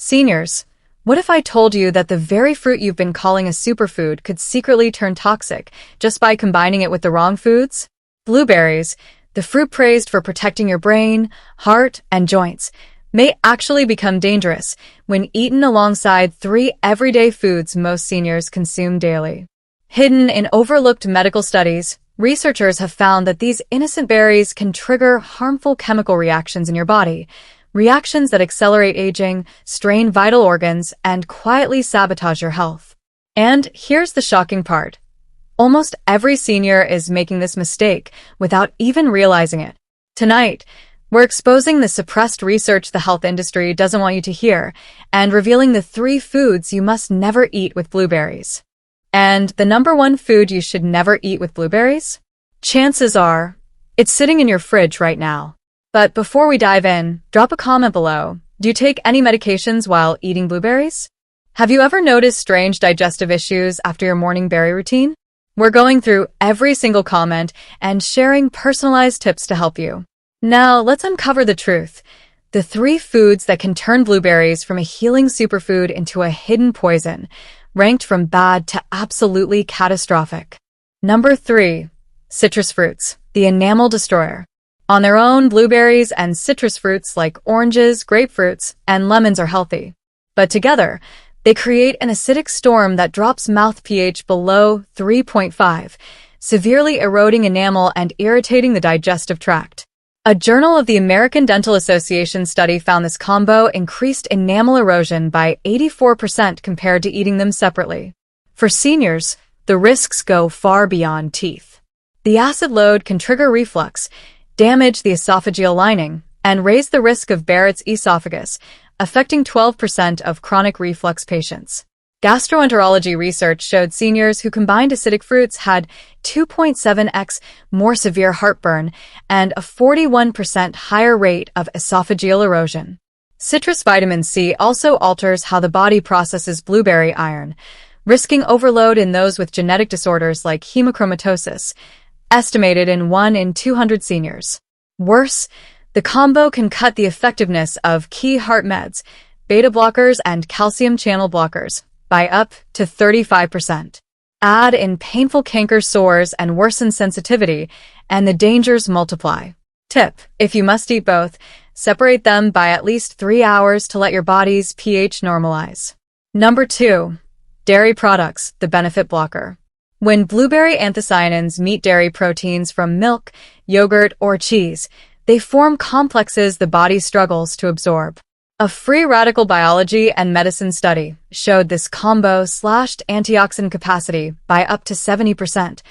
Seniors, what if I told you that the very fruit you've been calling a superfood could secretly turn toxic just by combining it with the wrong foods? Blueberries, the fruit praised for protecting your brain, heart, and joints, may actually become dangerous when eaten alongside 3 everyday foods most seniors consume daily. Hidden in overlooked medical studies, researchers have found that these innocent berries can trigger harmful chemical reactions in your body, reactions that accelerate aging, strain vital organs, and quietly sabotage your health. And here's the shocking part. Almost every senior is making this mistake without even realizing it. Tonight, we're exposing the suppressed research the health industry doesn't want you to hear and revealing the 3 foods you must never eat with blueberries. And the #1 food you should never eat with blueberries? Chances are, it's sitting in your fridge right now. But before we dive in, drop a comment below. Do you take any medications while eating blueberries? Have you ever noticed strange digestive issues after your morning berry routine? We're going through every single comment and sharing personalized tips to help you. Now, let's uncover the truth. The 3 foods that can turn blueberries from a healing superfood into a hidden poison, ranked from bad to absolutely catastrophic. Number 3. Citrus fruits, the enamel destroyer. On their own, blueberries and citrus fruits like oranges, grapefruits, and lemons are healthy. But together, they create an acidic storm that drops mouth pH below 3.5, severely eroding enamel and irritating the digestive tract. A Journal of the American Dental Association study found this combo increased enamel erosion by 84% compared to eating them separately. For seniors, the risks go far beyond teeth. The acid load can trigger reflux, damage the esophageal lining, and raise the risk of Barrett's esophagus, affecting 12% of chronic reflux patients. Gastroenterology research showed seniors who combined acidic fruits had 2.7x more severe heartburn and a 41% higher rate of esophageal erosion. Citrus vitamin C also alters how the body processes blueberry iron, risking overload in those with genetic disorders like hemochromatosis, estimated in 1 in 200 seniors. Worse, the combo can cut the effectiveness of key heart meds, beta blockers and calcium channel blockers, by up to 35%. Add in painful canker sores and worsen sensitivity, and the dangers multiply. Tip: if you must eat both, separate them by at least 3 hours to let your body's pH normalize. Number 2. Dairy products, the benefit blocker. When blueberry anthocyanins meet dairy proteins from milk, yogurt, or cheese, they form complexes the body struggles to absorb. A free radical biology and medicine study showed this combo slashed antioxidant capacity by up to 70%,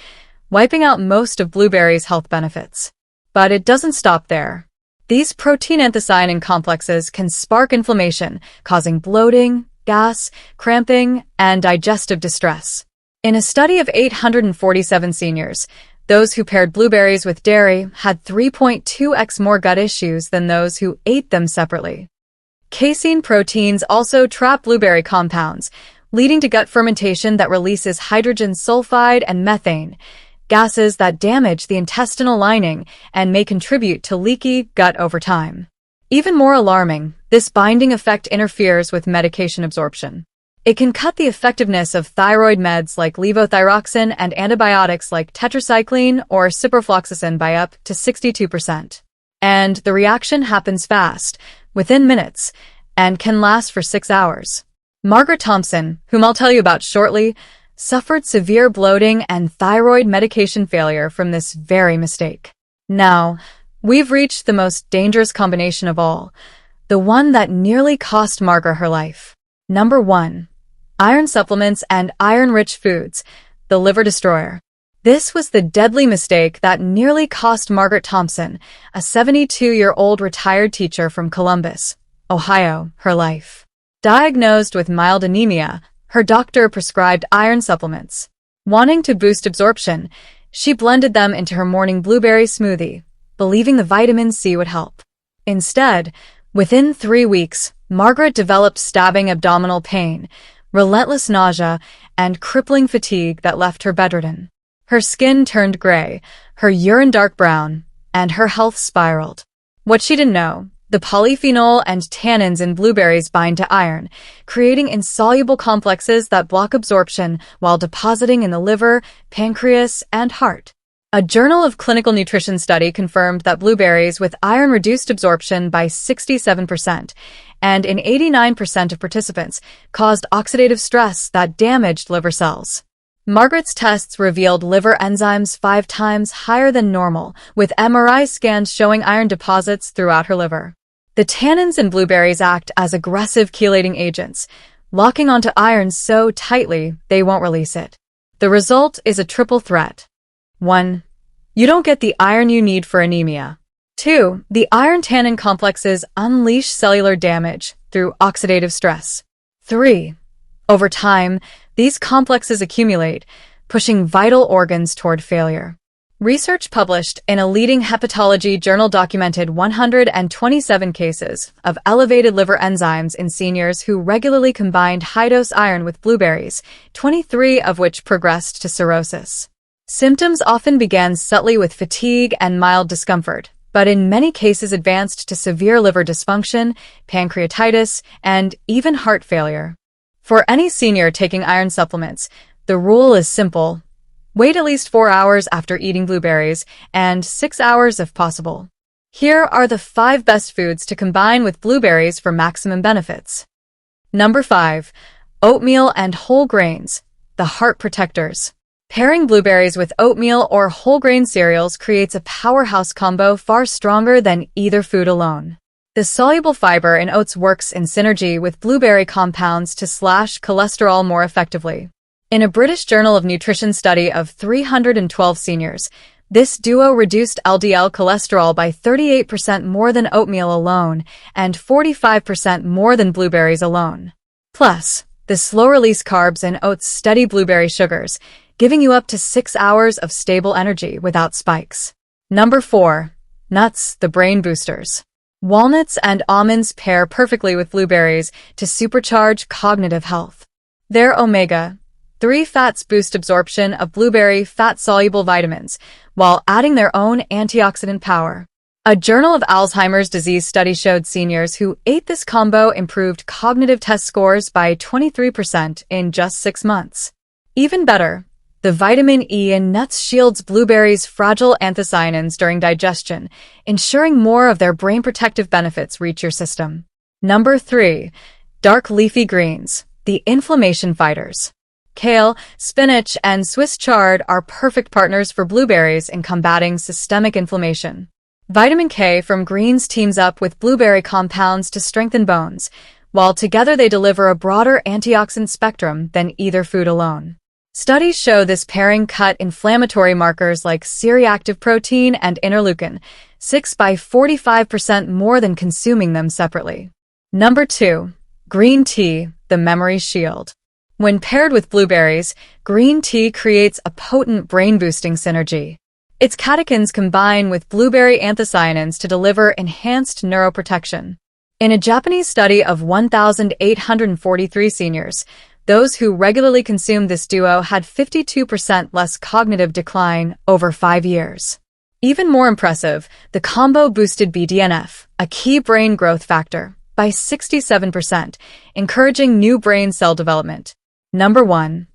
wiping out most of blueberries' health benefits. But it doesn't stop there. These protein anthocyanin complexes can spark inflammation, causing bloating, gas, cramping, and digestive distress. In a study of 847 seniors, those who paired blueberries with dairy had 3.2x more gut issues than those who ate them separately. Casein proteins also trap blueberry compounds, leading to gut fermentation that releases hydrogen sulfide and methane, gases that damage the intestinal lining and may contribute to leaky gut over time. Even more alarming, this binding effect interferes with medication absorption. It can cut the effectiveness of thyroid meds like levothyroxine and antibiotics like tetracycline or ciprofloxacin by up to 62%. And the reaction happens fast, within minutes, and can last for 6 hours. Margaret Thompson, whom I'll tell you about shortly, suffered severe bloating and thyroid medication failure from this very mistake. Now, we've reached the most dangerous combination of all, the one that nearly cost Margaret her life. Number 1. Iron supplements and iron-rich foods, the liver destroyer. This was the deadly mistake that nearly cost Margaret Thompson, a 72-year-old retired teacher from Columbus, Ohio, her life. Diagnosed with mild anemia, her doctor prescribed iron supplements. Wanting to boost absorption, she blended them into her morning blueberry smoothie, believing the vitamin C would help. Instead, within 3 weeks, Margaret developed stabbing abdominal pain, relentless nausea, and crippling fatigue that left her bedridden. Her skin turned gray, her urine dark brown, and her health spiraled. What she didn't know, The polyphenol and tannins in blueberries bind to iron, creating insoluble complexes that block absorption while depositing in the liver, pancreas, and heart. A Journal of Clinical Nutrition study confirmed that blueberries with iron reduced absorption by 67%, and in 89% of participants caused oxidative stress that damaged liver cells. Margaret's tests revealed liver enzymes 5 times higher than normal, with MRI scans showing iron deposits throughout her liver. The tannins in blueberries act as aggressive chelating agents, locking onto iron so tightly they won't release it. The result is a triple threat. 1. You don't get the iron you need for anemia. 2. The iron-tannin complexes unleash cellular damage through oxidative stress. 3. Over time, these complexes accumulate, pushing vital organs toward failure. Research published in a leading hepatology journal documented 127 cases of elevated liver enzymes in seniors who regularly combined high-dose iron with blueberries, 23 of which progressed to cirrhosis. Symptoms often began subtly with fatigue and mild discomfort, but in many cases advanced to severe liver dysfunction, pancreatitis, and even heart failure. For any senior taking iron supplements, the rule is simple. Wait at least 4 hours after eating blueberries, and 6 hours if possible. Here are the 5 best foods to combine with blueberries for maximum benefits. Number 5. Oatmeal and whole grains, the heart protectors. Pairing blueberries with oatmeal or whole grain cereals creates a powerhouse combo far stronger than either food alone. The soluble fiber in oats works in synergy with blueberry compounds to slash cholesterol more effectively. In a British Journal of Nutrition study of 312 seniors, this duo reduced LDL cholesterol by 38% more than oatmeal alone and 45% more than blueberries alone. Plus, the slow-release carbs in oats steady blueberry sugars, giving you up to 6 hours of stable energy without spikes. Number 4. Nuts, the brain boosters. Walnuts and almonds pair perfectly with blueberries to supercharge cognitive health. Their omega-3 fats boost absorption of blueberry fat-soluble vitamins, while adding their own antioxidant power. A Journal of Alzheimer's Disease study showed seniors who ate this combo improved cognitive test scores by 23% in just 6 months. Even better, the vitamin E in nuts shields blueberries' fragile anthocyanins during digestion, ensuring more of their brain protective benefits reach your system. Number 3. Dark leafy greens, the inflammation fighters. Kale, spinach, and Swiss chard are perfect partners for blueberries in combating systemic inflammation. Vitamin K from greens teams up with blueberry compounds to strengthen bones, while together they deliver a broader antioxidant spectrum than either food alone. Studies show this pairing cut inflammatory markers like C-reactive protein and interleukin-6 by 45% more than consuming them separately. Number 2. Green tea, the memory shield. When paired with blueberries, green tea creates a potent brain-boosting synergy. Its catechins combine with blueberry anthocyanins to deliver enhanced neuroprotection. In a Japanese study of 1,843 seniors, those who regularly consumed this duo had 52% less cognitive decline over 5 years. Even more impressive, the combo boosted BDNF, a key brain growth factor, by 67%, encouraging new brain cell development. Number 1.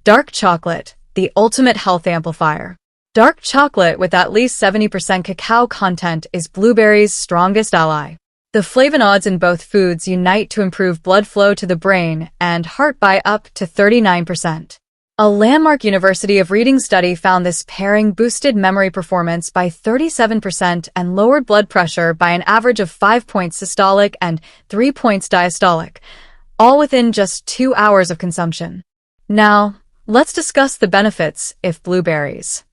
Dark chocolate, the ultimate health amplifier. Dark chocolate with at least 70% cacao content is blueberries' strongest ally. The flavonoids in both foods unite to improve blood flow to the brain and heart by up to 39%. A landmark University of Reading study found this pairing boosted memory performance by 37% and lowered blood pressure by an average of 5 points systolic and 3 points diastolic, all within just 2 hours of consumption. Now, let's discuss the benefits of blueberries.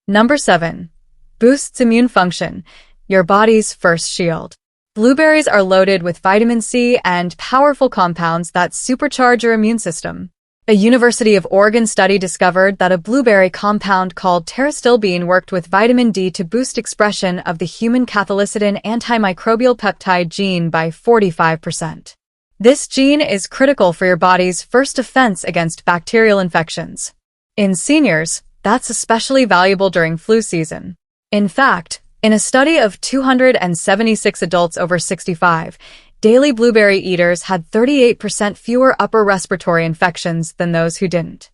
Number 7. Boosts immune function, your body's first shield. Blueberries are loaded with vitamin C and powerful compounds that supercharge your immune system. A University of Oregon study discovered that a blueberry compound called pteristilbene worked with vitamin D to boost expression of the human cathelicidin antimicrobial peptide gene by 45%. This gene is critical for your body's first defense against bacterial infections. In seniors, that's especially valuable during flu season. In fact, In a study of 276 adults over 65, daily blueberry eaters had 38% fewer upper respiratory infections than those who didn't.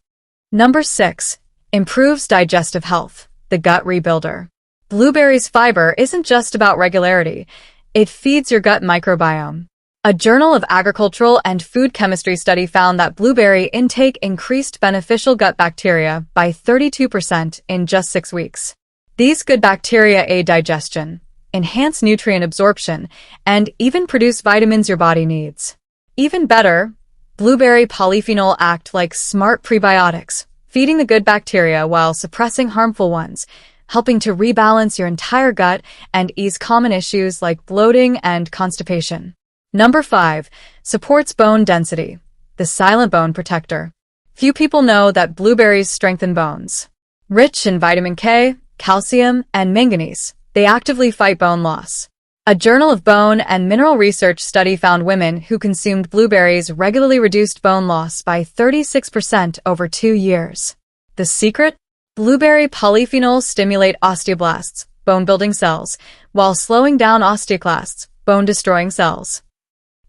Number 6. Improves digestive health, the gut rebuilder. Blueberries' fiber isn't just about regularity, it feeds your gut microbiome. A Journal of Agricultural and Food Chemistry study found that blueberry intake increased beneficial gut bacteria by 32% in just 6 weeks. These good bacteria aid digestion, enhance nutrient absorption, and even produce vitamins your body needs. Even better, blueberry polyphenol act like smart prebiotics, feeding the good bacteria while suppressing harmful ones, helping to rebalance your entire gut and ease common issues like bloating and constipation. Number 5. Supports bone density, the silent bone protector. Few people know that blueberries strengthen bones. Rich in vitamin K, calcium, and manganese, they actively fight bone loss. A Journal of Bone and Mineral Research study found women who consumed blueberries regularly reduced bone loss by 36% over 2 years. The secret? Blueberry polyphenols stimulate osteoblasts, bone-building cells, while slowing down osteoclasts, bone-destroying cells.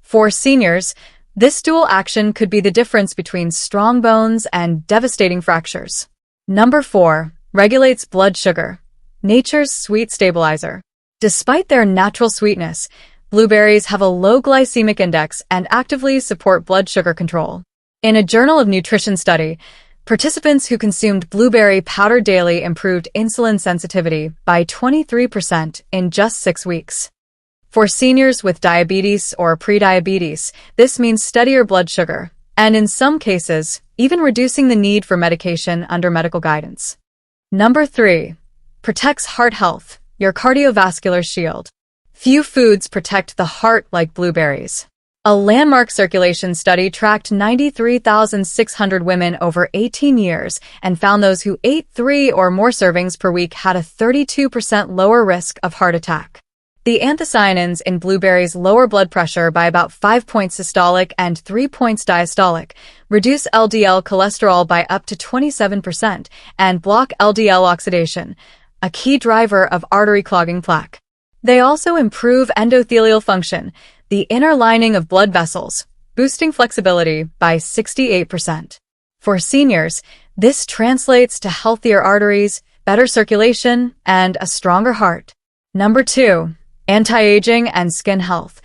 For seniors, this dual action could be the difference between strong bones and devastating fractures. Number 4. Regulates blood sugar, nature's sweet stabilizer. Despite their natural sweetness, blueberries have a low glycemic index and actively support blood sugar control. In a Journal of Nutrition study, participants who consumed blueberry powder daily improved insulin sensitivity by 23% in just 6 weeks. For seniors with diabetes or prediabetes, this means steadier blood sugar, and in some cases, even reducing the need for medication under medical guidance. Number 3. Protects heart health, your cardiovascular shield. Few foods protect the heart like blueberries. A landmark circulation study tracked 93,600 women over 18 years and found those who ate 3 or more servings per week had a 32% lower risk of heart attack. The anthocyanins in blueberries lower blood pressure by about 5 points systolic and 3 points diastolic, reduce LDL cholesterol by up to 27%, and block LDL oxidation, a key driver of artery-clogging plaque. They also improve endothelial function, the inner lining of blood vessels, boosting flexibility by 68%. For seniors, this translates to healthier arteries, better circulation, and a stronger heart. Number 2. Anti-aging and skin health,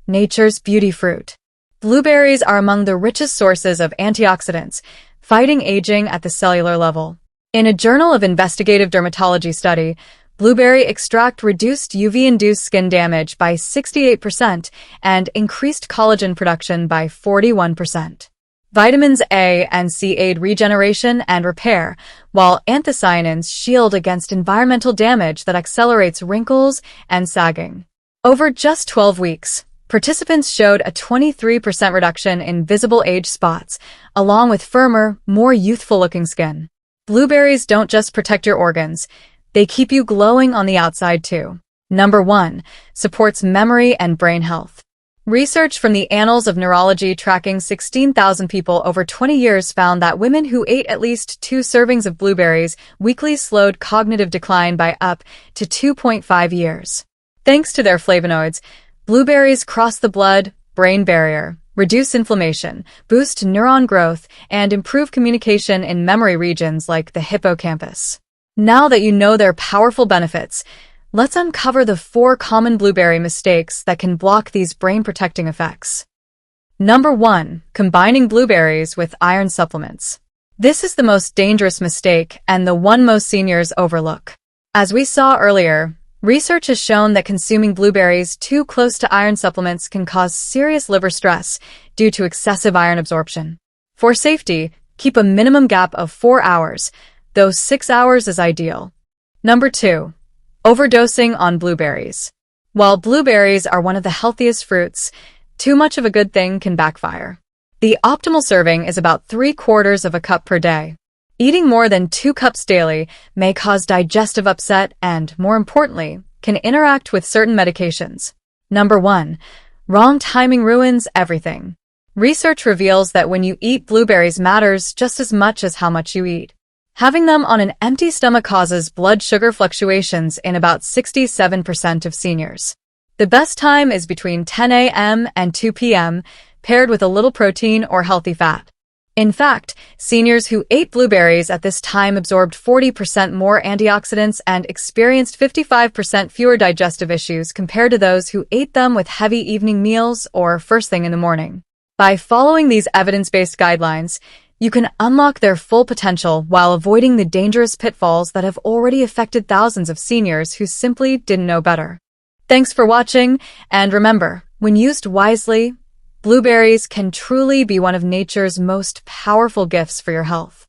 nature's beauty fruit. Blueberries are among the richest sources of antioxidants, fighting aging at the cellular level. In a Journal of Investigative Dermatology study, blueberry extract reduced UV-induced skin damage by 68% and increased collagen production by 41%. Vitamins A and C aid regeneration and repair, while anthocyanins shield against environmental damage that accelerates wrinkles and sagging. Over just 12 weeks, participants showed a 23% reduction in visible age spots, along with firmer, more youthful-looking skin. Blueberries don't just protect your organs, they keep you glowing on the outside too. Number 1. Supports memory and brain health. Research from the Annals of Neurology tracking 16,000 people over 20 years found that women who ate at least 2 servings of blueberries weekly slowed cognitive decline by up to 2.5 years. Thanks to their flavonoids, blueberries cross the blood-brain barrier, reduce inflammation, boost neuron growth, and improve communication in memory regions like the hippocampus. Now that you know their powerful benefits, let's uncover the 4 common blueberry mistakes that can block these brain-protecting effects. Number 1. Combining blueberries with iron supplements. This is the most dangerous mistake and the one most seniors overlook. As we saw earlier, research has shown that consuming blueberries too close to iron supplements can cause serious liver stress due to excessive iron absorption. For safety, keep a minimum gap of 4 hours, though 6 hours is ideal. Number 2. Overdosing on blueberries. While blueberries are one of the healthiest fruits, too much of a good thing can backfire. The optimal serving is about 3/4 of a cup per day. Eating more than 2 cups daily may cause digestive upset and, more importantly, can interact with certain medications. Number 1. Wrong timing ruins everything. Research reveals that when you eat blueberries matters just as much as how much you eat. Having them on an empty stomach causes blood sugar fluctuations in about 67% of seniors. The best time is between 10 a.m. and 2 p.m., paired with a little protein or healthy fat. In fact, seniors who ate blueberries at this time absorbed 40% more antioxidants and experienced 55% fewer digestive issues compared to those who ate them with heavy evening meals or first thing in the morning. By following these evidence-based guidelines, you can unlock their full potential while avoiding the dangerous pitfalls that have already affected thousands of seniors who simply didn't know better. Thanks for watching, and remember, when used wisely, blueberries can truly be one of nature's most powerful gifts for your health.